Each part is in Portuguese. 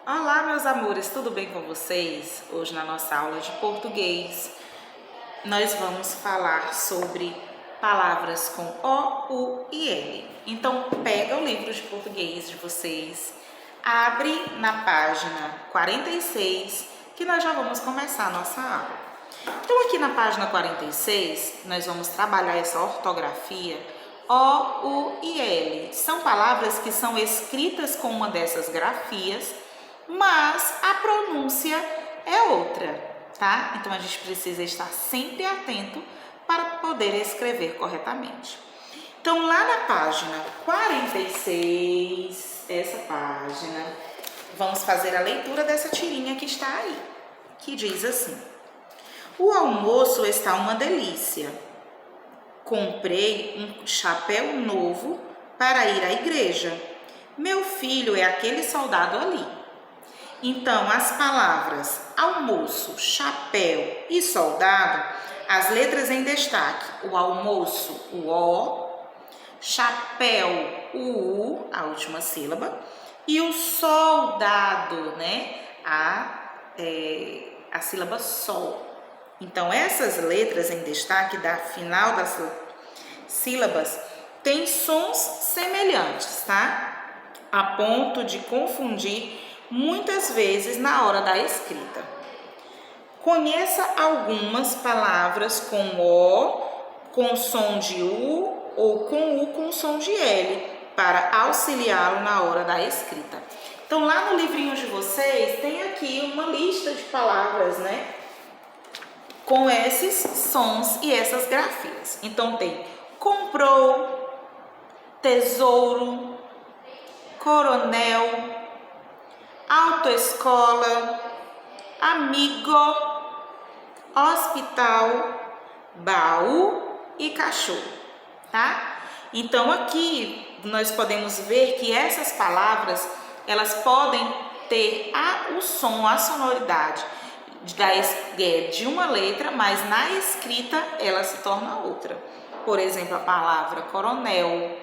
Olá, meus amores, tudo bem com vocês? Hoje na nossa aula de português, nós vamos falar sobre palavras com O, U e L. Então, pega o livro de português de vocês, abre na página 46, que nós já vamos começar a nossa aula. Então, aqui na página 46, nós vamos trabalhar essa ortografia O, U e L. São palavras que são escritas com uma dessas grafias, mas a pronúncia é outra, tá? Então a gente precisa estar sempre atento para poder escrever corretamente. Então lá na página 46, essa página, vamos fazer a leitura dessa tirinha que está aí, que diz assim: o almoço está uma delícia. Comprei um chapéu novo para ir à igreja. Meu filho é aquele soldado ali. Então, as palavras almoço, chapéu e soldado, as letras em destaque: o almoço, o O, chapéu, o U, a última sílaba, e o soldado, né, a sílaba sol. Então, essas letras em destaque da final das sílabas têm sons semelhantes, tá? A ponto de confundir muitas vezes na hora da escrita. Conheça algumas palavras com O, com som de U ou com U com som de L para auxiliá-lo na hora da escrita. Então, lá no livrinho de vocês tem aqui uma lista de palavras, né? Com esses sons e essas grafias. Então, tem comprou, tesouro, coronel, autoescola, amigo, hospital, baú e cachorro, tá? Então aqui nós podemos ver que essas palavras, elas podem ter o som, a sonoridade de uma letra, mas na escrita ela se torna outra. Por exemplo, a palavra coronel,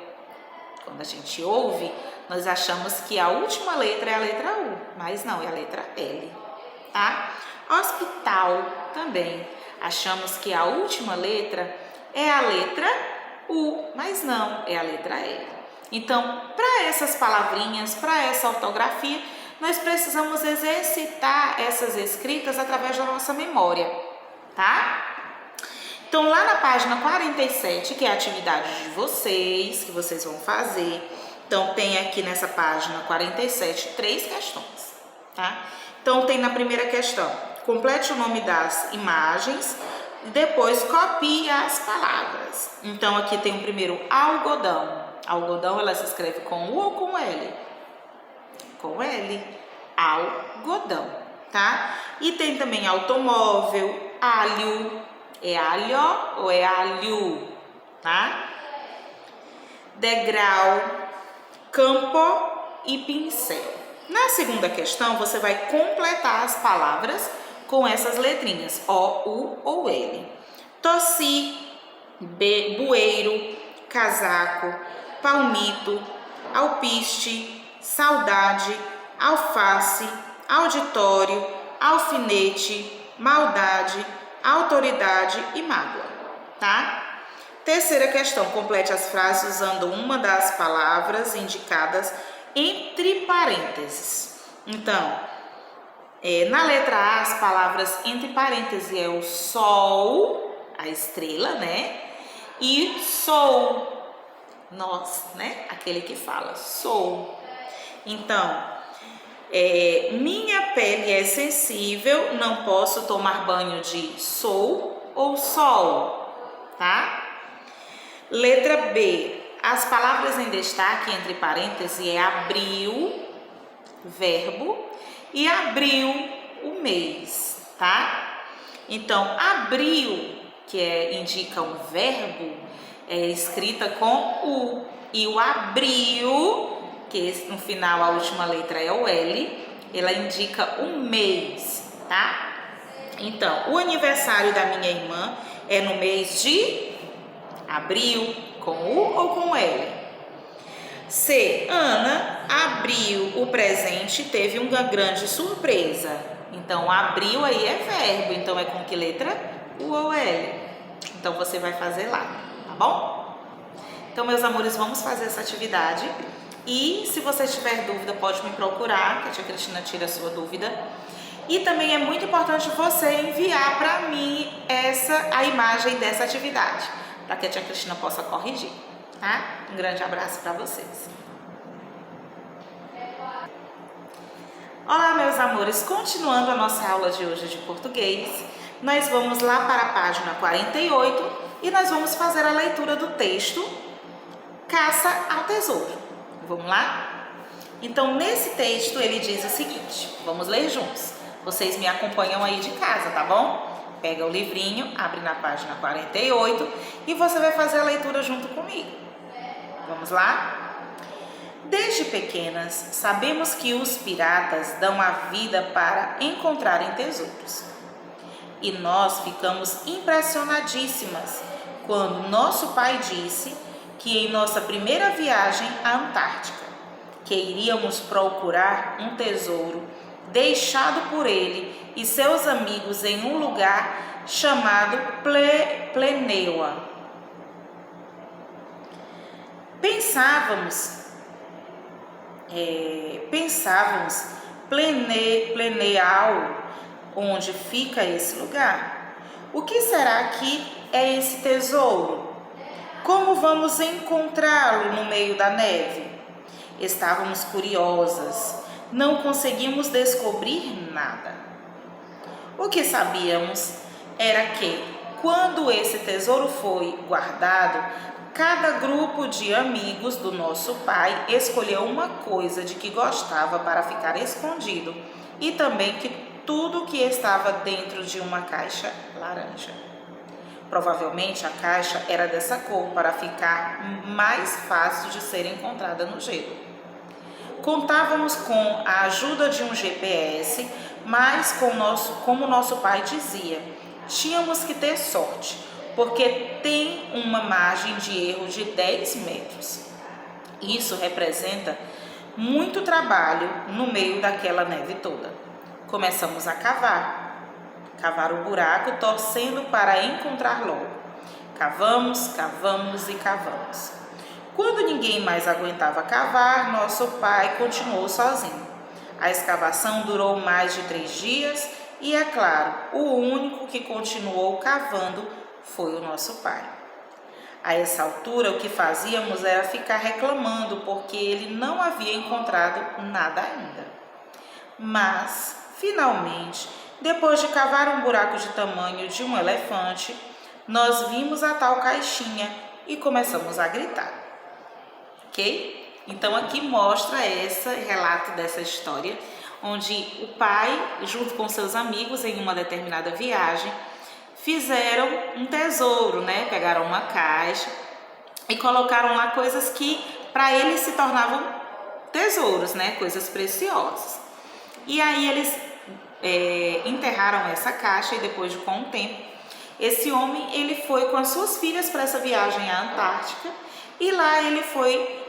quando a gente ouve, nós achamos que a última letra é a letra U, mas não, é a letra L, tá? Hospital também, achamos que a última letra é a letra U, mas não, é a letra L. Então, para essas palavrinhas, para essa ortografia, nós precisamos exercitar essas escritas através da nossa memória, tá? Então, lá na página 47, que é a atividade de vocês, que vocês vão fazer. Então, tem aqui nessa página 47 3 questões, tá? Então, tem na primeira questão: complete o nome das imagens e depois copie as palavras. Então, aqui tem o primeiro algodão. Algodão, ela se escreve com U ou com L? Com L. Algodão, tá? E tem também automóvel, alho. É alho ou é alho, tá? Degrau, campo e pincel. Na segunda questão, você vai completar as palavras com essas letrinhas, O, U ou L. Tossi, bueiro, casaco, palmito, alpiste, saudade, alface, auditório, alfinete, maldade, autoridade e mágoa, tá? Terceira questão, complete as frases usando uma das palavras indicadas entre parênteses. Então, na letra A, as palavras entre parênteses é o sol, a estrela, né? E sou, nós, né? Aquele que fala, sou. Então, minha pele é sensível, não posso tomar banho de sol ou sol, tá? Letra B, as palavras em destaque entre parênteses é abril, verbo, e abril, o mês, tá? Então, abril, que indica um verbo, é escrita com U, e o abril, que no final a última letra é o L, ela indica um mês, tá? Então, o aniversário da minha irmã é no mês de abril, com U ou com L? C. Ana abriu o presente e teve uma grande surpresa. Então, abriu aí é verbo. Então, é com que letra? U ou L. Então, você vai fazer lá, tá bom? Então, meus amores, vamos fazer essa atividade. E se você tiver dúvida, pode me procurar, que a tia Cristina tira a sua dúvida. E também é muito importante você enviar para mim a imagem dessa atividade, para que a tia Cristina possa corrigir, tá? Um grande abraço para vocês. Olá, meus amores, continuando a nossa aula de hoje de português, nós vamos lá para a página 48 e nós vamos fazer a leitura do texto Caça ao Tesouro. Vamos lá? Então, nesse texto ele diz o seguinte, vamos ler juntos. Vocês me acompanham aí de casa, tá bom? Pega o livrinho, abre na página 48 e você vai fazer a leitura junto comigo. Vamos lá? Desde pequenas, sabemos que os piratas dão a vida para encontrarem tesouros. E nós ficamos impressionadíssimas quando nosso pai disse que em nossa primeira viagem à Antártica, que iríamos procurar um tesouro deixado por ele e seus amigos em um lugar chamado Pleneua. Pensávamos Pleneal, onde fica esse lugar? O que será que é esse tesouro? Como vamos encontrá-lo no meio da neve? Estávamos curiosas, não conseguimos descobrir nada. O que sabíamos era que, quando esse tesouro foi guardado, cada grupo de amigos do nosso pai escolheu uma coisa de que gostava para ficar escondido e também que tudo que estava dentro de uma caixa laranja. Provavelmente a caixa era dessa cor para ficar mais fácil de ser encontrada no gelo. Contávamos com a ajuda de um GPS, mas como nosso pai dizia, tínhamos que ter sorte, porque tem uma margem de erro de 10 metros. Isso representa muito trabalho no meio daquela neve toda. Começamos a cavar o buraco, torcendo para encontrar logo. Cavamos, cavamos e cavamos. Quando ninguém mais aguentava cavar, nosso pai continuou sozinho. A escavação durou mais de 3 dias e, é claro, o único que continuou cavando foi o nosso pai. A essa altura, o que fazíamos era ficar reclamando porque ele não havia encontrado nada ainda. Mas, finalmente, depois de cavar um buraco de tamanho de um elefante, nós vimos a tal caixinha e começamos a gritar. Ok? Então aqui mostra esse relato dessa história, onde o pai, junto com seus amigos em uma determinada viagem, fizeram um tesouro, né? Pegaram uma caixa e colocaram lá coisas que para eles se tornavam tesouros, né? Coisas preciosas. E aí eles enterraram essa caixa e depois de um tempo, esse homem ele foi com as suas filhas para essa viagem à Antártica e lá ele foi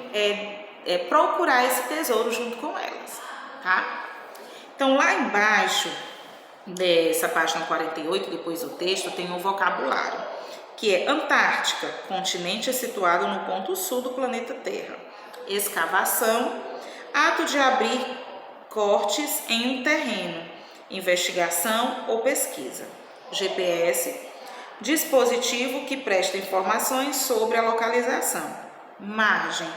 procurar esse tesouro junto com elas, tá? Então lá embaixo dessa página 48, depois do texto, tem um vocabulário, que é Antártica, continente situado no ponto sul do planeta Terra. Escavação, ato de abrir cortes em um terreno, investigação ou pesquisa. GPS, dispositivo que presta informações sobre a localização. Margem,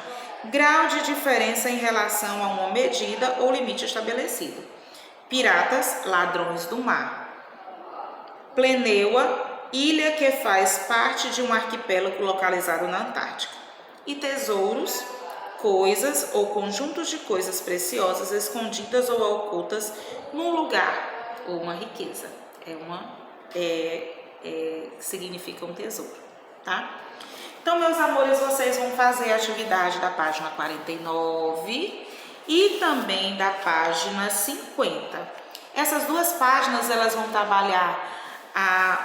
grau de diferença em relação a uma medida ou limite estabelecido. Piratas, ladrões do mar. Pleneua, ilha que faz parte de um arquipélago localizado na Antártica. E tesouros, coisas ou conjuntos de coisas preciosas escondidas ou ocultas num lugar ou uma riqueza. Significa um tesouro, tá? Então, meus amores, vocês vão fazer a atividade da página 49 e também da página 50. Essas duas páginas, elas vão trabalhar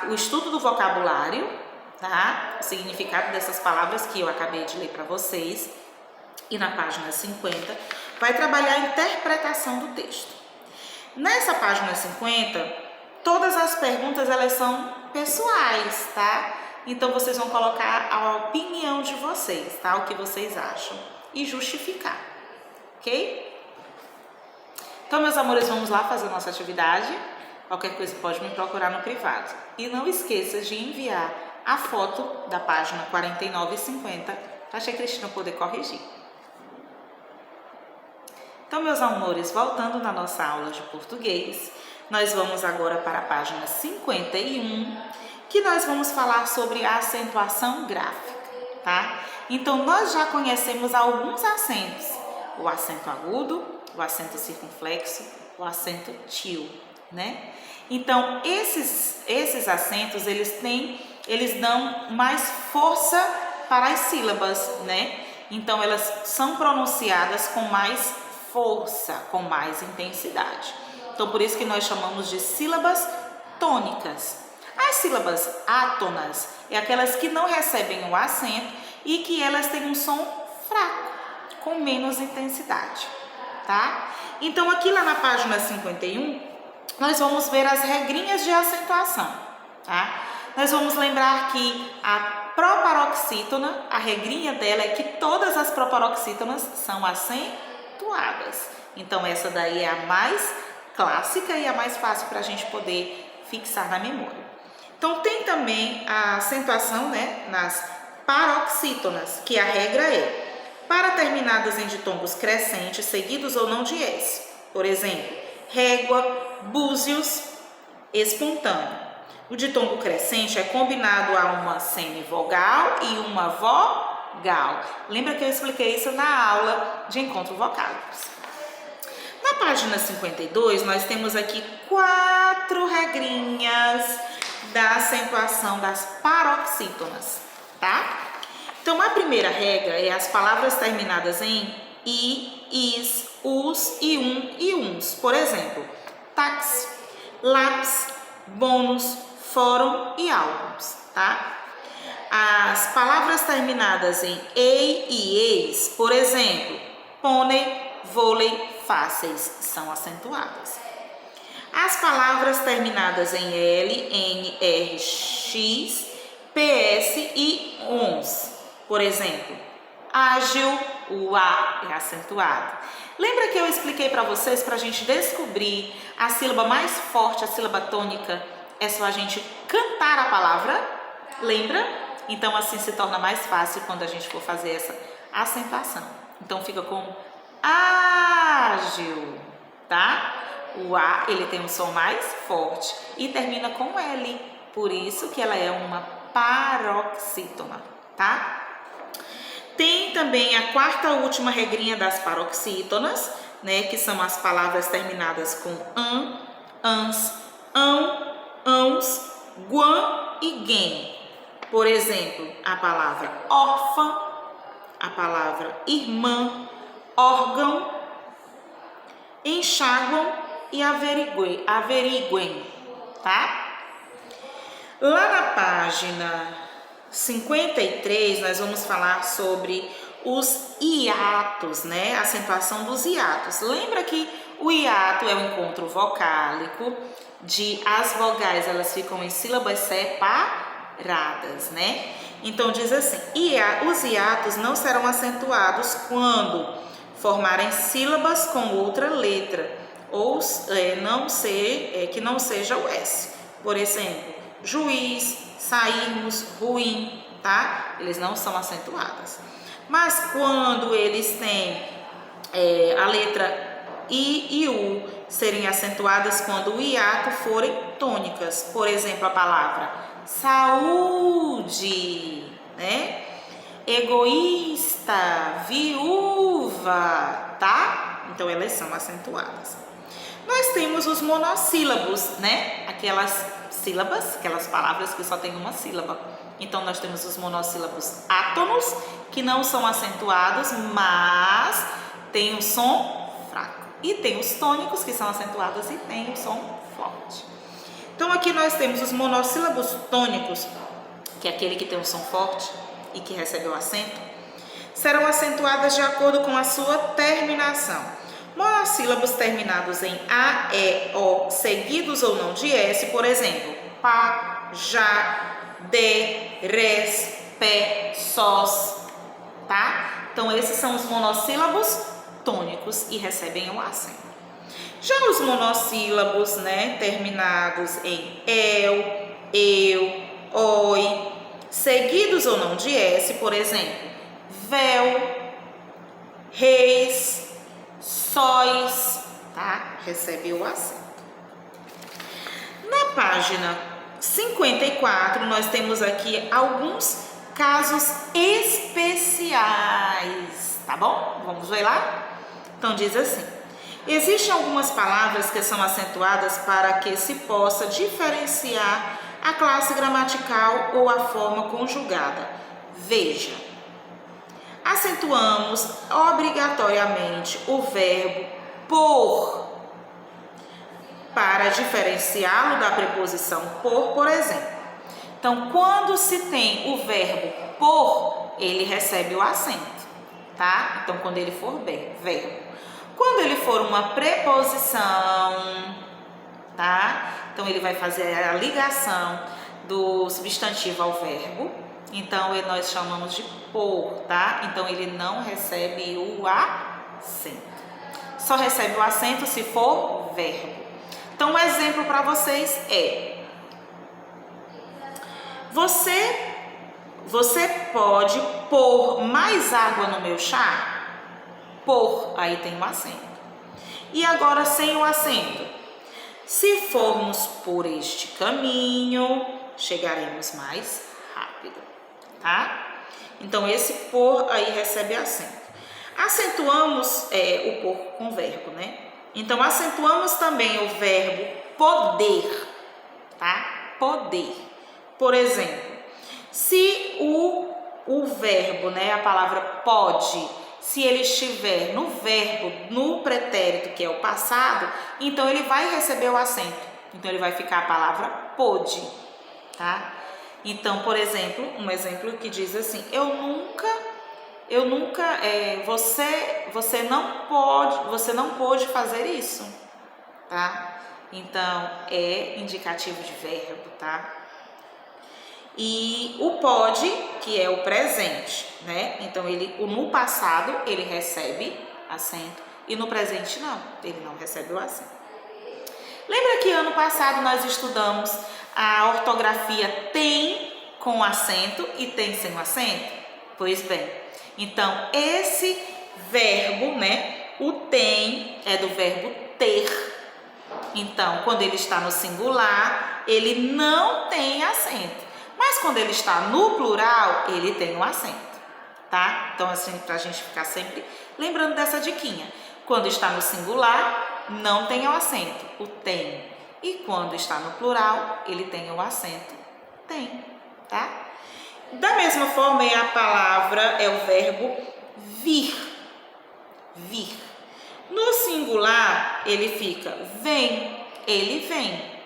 o estudo do vocabulário, tá? O significado dessas palavras que eu acabei de ler para vocês. e na página 50, vai trabalhar a interpretação do texto. Nessa página 50, todas as perguntas elas são pessoais, tá? Então vocês vão colocar a opinião de vocês, tá? O que vocês acham e justificar, ok? Então, meus amores, vamos lá fazer a nossa atividade. Qualquer coisa pode me procurar no privado. E não esqueça de enviar a foto da página 49 e 50 para a Tia Cristina poder corrigir. Então, meus amores, voltando na nossa aula de português, nós vamos agora para a página 51, que nós vamos falar sobre a acentuação gráfica, tá? Então, nós já conhecemos alguns acentos, o acento agudo, o acento circunflexo, o acento til, né? Então, esses acentos, eles dão mais força para as sílabas, né? Então, elas são pronunciadas com mais força, com mais intensidade. Então, por isso que nós chamamos de sílabas tônicas. As sílabas átonas é aquelas que não recebem o acento e que elas têm um som fraco, com menos intensidade, tá? Então, aqui lá na página 51, nós vamos ver as regrinhas de acentuação, tá? Nós vamos lembrar que a proparoxítona, a regrinha dela é que todas as proparoxítonas são acentuadas. Então, essa daí é a mais clássica e a mais fácil para a gente poder fixar na memória. Então, tem também a acentuação, né, nas paroxítonas, que a regra é para terminadas em ditongos crescentes, seguidos ou não de S. Por exemplo, régua, búzios, espontâneo. O ditongo crescente é combinado a uma semivogal e uma vogal. Lembra que eu expliquei isso na aula de encontro vocálicos. Na página 52, nós temos aqui 4 regrinhas da acentuação das paroxítonas, tá? Então, a primeira regra é as palavras terminadas em i, is, us e uns. Por exemplo, táxi, lápis, bônus, fórum e álbuns, tá? As palavras terminadas em ei e eis, por exemplo, pônei, vôlei, fáceis, são acentuadas. As palavras terminadas em L, N, R, X, PS e ONS, por exemplo, ágil, o A é acentuado. Lembra que eu expliquei para vocês, para a gente descobrir a sílaba mais forte, a sílaba tônica, é só a gente cantar a palavra? Lembra? Então, assim se torna mais fácil quando a gente for fazer essa acentuação. Então, fica como ágil, tá? O A, ele tem um som mais forte e termina com L, por isso que ela é uma paroxítona, tá? Tem também a quarta última regrinha das paroxítonas, né, que são as palavras terminadas com an, ans, ão, ãos, guan e gen. Por exemplo, a palavra órfã, a palavra irmã, órgão, enxáguam e averiguem, tá? Lá na página 53, nós vamos falar sobre os hiatos, né? A acentuação dos hiatos. Lembra que o hiato é o encontro vocálico de as vogais, elas ficam em sílabas separadas, né? Então, diz assim, os hiatos não serão acentuados quando formarem sílabas com outra letra, ou que não seja o S. Por exemplo, juiz, sairmos, ruim, tá? Eles não são acentuados. Mas quando eles têm a letra I e U serem acentuadas quando o hiato forem tônicas. Por exemplo, a palavra saúde, né? Egoísta, viúva, tá? Então, elas são acentuadas. Nós temos os monossílabos, né? Aquelas sílabas, aquelas palavras que só tem uma sílaba. Então, nós temos os monossílabos átonos, que não são acentuados, mas tem um som fraco. E tem os tônicos, que são acentuados e tem um som forte. Então, aqui nós temos os monossílabos tônicos, que é aquele que tem um som forte e que recebe o acento, serão acentuadas de acordo com a sua terminação. Monossílabos terminados em A, E, O, seguidos ou não de S, por exemplo, pá, já, de, res, pé, sós, tá? Então, esses são os monossílabos tônicos e recebem o acento. Já os monossílabos, né, terminados em eu, oi, seguidos ou não de S, por exemplo, véu, reis, sóis, tá? Recebe o acento. Na página 54, nós temos aqui alguns casos especiais, tá bom? Vamos ver lá? Então, diz assim: existem algumas palavras que são acentuadas para que se possa diferenciar a classe gramatical ou a forma conjugada. Veja, acentuamos obrigatoriamente o verbo por para diferenciá-lo da preposição por exemplo. Então, quando se tem o verbo por, ele recebe o acento, tá? Então, quando ele for verbo. Quando ele for uma preposição, tá? Então, ele vai fazer a ligação do substantivo ao verbo. Então, nós chamamos de por, tá? Então, ele não recebe o acento. Só recebe o acento se for verbo. Então, um exemplo para vocês é: você pode pôr mais água no meu chá? Pôr, aí tem o acento. E agora sem o acento: se formos por este caminho, chegaremos mais rápido, tá? Então, esse por aí recebe acento. Acentuamos o por com verbo, né? Então, acentuamos também o verbo poder, tá? Poder. Por exemplo, se o verbo, né, a palavra pode, se ele estiver no verbo, no pretérito, que é o passado, então ele vai receber o acento. Então, ele vai ficar a palavra pôde, tá? Então, por exemplo, um exemplo que diz assim: você não pode fazer isso, tá? Então, é indicativo de verbo, tá? E o pode, que é o presente, né? Então, no passado, ele recebe acento e no presente não, ele não recebe o acento. Lembra que ano passado nós estudamos a ortografia tem com acento e tem sem acento? Pois bem, então esse verbo, né, o tem é do verbo ter. Então, quando ele está no singular, ele não tem acento. Mas quando ele está no plural, ele tem um acento, tá? Então, assim, pra gente ficar sempre lembrando dessa diquinha. Quando está no singular, não tem o acento, o tem. E quando está no plural, ele tem o acento, tem, tá? Da mesma forma, a palavra é o verbo vir. Vir. No singular, ele fica vem, ele vem.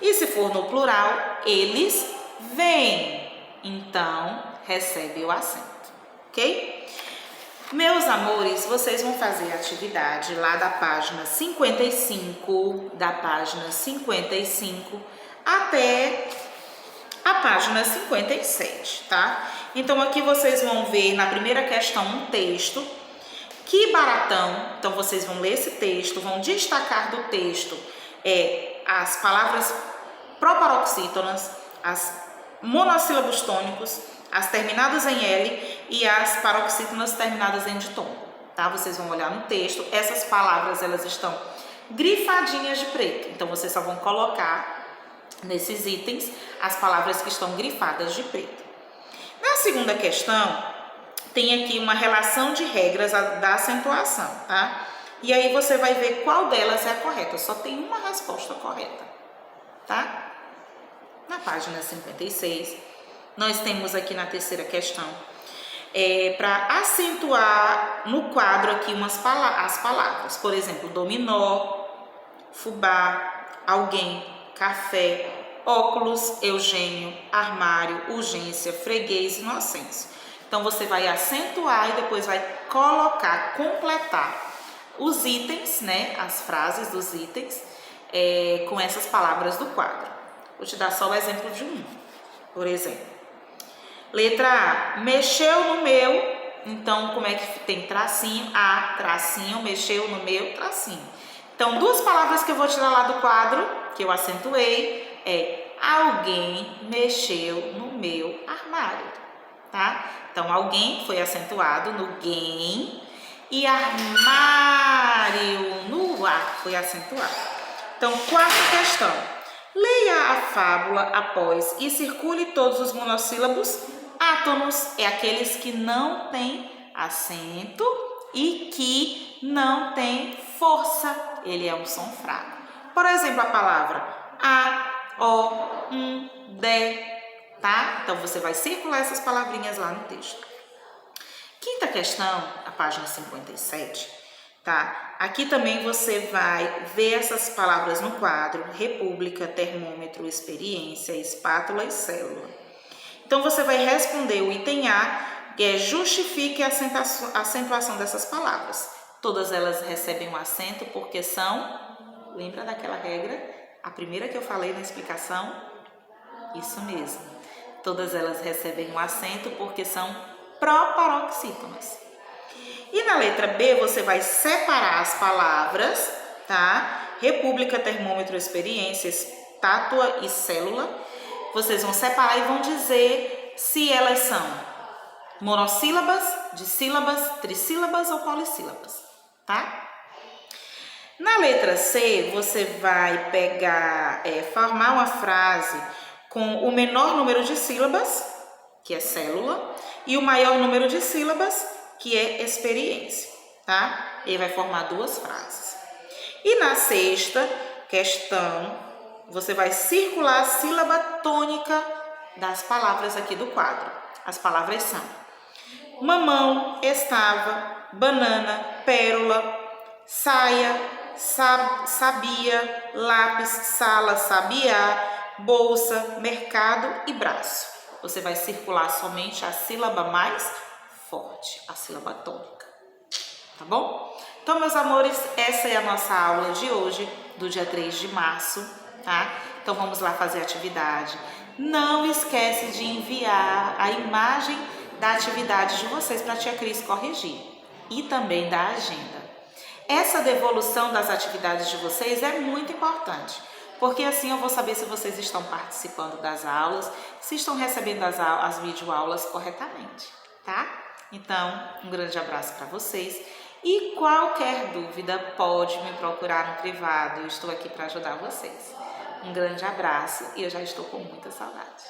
E se for no plural, eles vêm. Então, recebe o acento, ok? Meus amores, vocês vão fazer a atividade lá da página 55, até a página 57, tá? Então, aqui vocês vão ver na primeira questão um texto. Que baratão! Então, vocês vão ler esse texto, vão destacar do texto as palavras proparoxítonas, as monossílabos tônicos, as terminadas em L e as paroxítonas terminadas em ditongo, tá? Vocês vão olhar no texto, essas palavras, elas estão grifadinhas de preto, então vocês só vão colocar nesses itens as palavras que estão grifadas de preto. Na segunda questão, tem aqui uma relação de regras da acentuação, tá? E aí você vai ver qual delas é a correta, só tem uma resposta correta, tá? Na página 56, nós temos aqui na terceira questão, para acentuar no quadro aqui as palavras, por exemplo, dominó, fubá, alguém, café, óculos, Eugênio, armário, urgência, freguês, inocência. Então você vai acentuar e depois vai colocar, completar os itens, né, as frases dos itens, com essas palavras do quadro. Vou te dar só o exemplo de um. Por exemplo, letra A, mexeu no meu. Então, como é que tem tracinho? A, tracinho, mexeu no meu, tracinho. Então, duas palavras que eu vou tirar lá do quadro, que eu acentuei, é alguém mexeu no meu armário, tá? Então, alguém foi acentuado no guem e armário no A foi acentuado. Então, quarta questão. Leia a fábula após e circule todos os monossílabos átonos, é aqueles que não têm acento e que não têm força, ele é um som fraco. Por exemplo, a palavra a, o, de, tá? Então você vai circular essas palavrinhas lá no texto. Quinta questão, a página 57, tá? Aqui também você vai ver essas palavras no quadro: república, termômetro, experiência, espátula e célula. Então, você vai responder o item A, que é justifique a acentuação dessas palavras. Todas elas recebem um acento porque são, lembra daquela regra? A primeira que eu falei na explicação? Isso mesmo. Todas elas recebem um acento porque são proparoxítonas. E na letra B, você vai separar as palavras, tá? República, termômetro, experiência, estátua e célula. Vocês vão separar e vão dizer se elas são monossílabas, dissílabas, trissílabas ou polissílabas, tá? Na letra C, você vai pegar, formar uma frase com o menor número de sílabas, que é célula, e o maior número de sílabas, que é experiência, tá? Ele vai formar duas frases. E na sexta questão, você vai circular a sílaba tônica das palavras aqui do quadro. As palavras são mamão, estava, banana, pérola, saia, sabia, lápis, sala, sabiá, bolsa, mercado e braço. Você vai circular somente a sílaba mais forte, a sílaba tônica, tá bom? Então, meus amores, essa é a nossa aula de hoje, do dia 3 de março, tá? Então, vamos lá fazer a atividade. Não esquece de enviar a imagem da atividade de vocês para a tia Cris corrigir e também da agenda. Essa devolução das atividades de vocês é muito importante, porque assim eu vou saber se vocês estão participando das aulas, se estão recebendo as videoaulas corretamente, tá? Então, um grande abraço para vocês e qualquer dúvida pode me procurar no privado, eu estou aqui para ajudar vocês. Um grande abraço e eu já estou com muita saudade.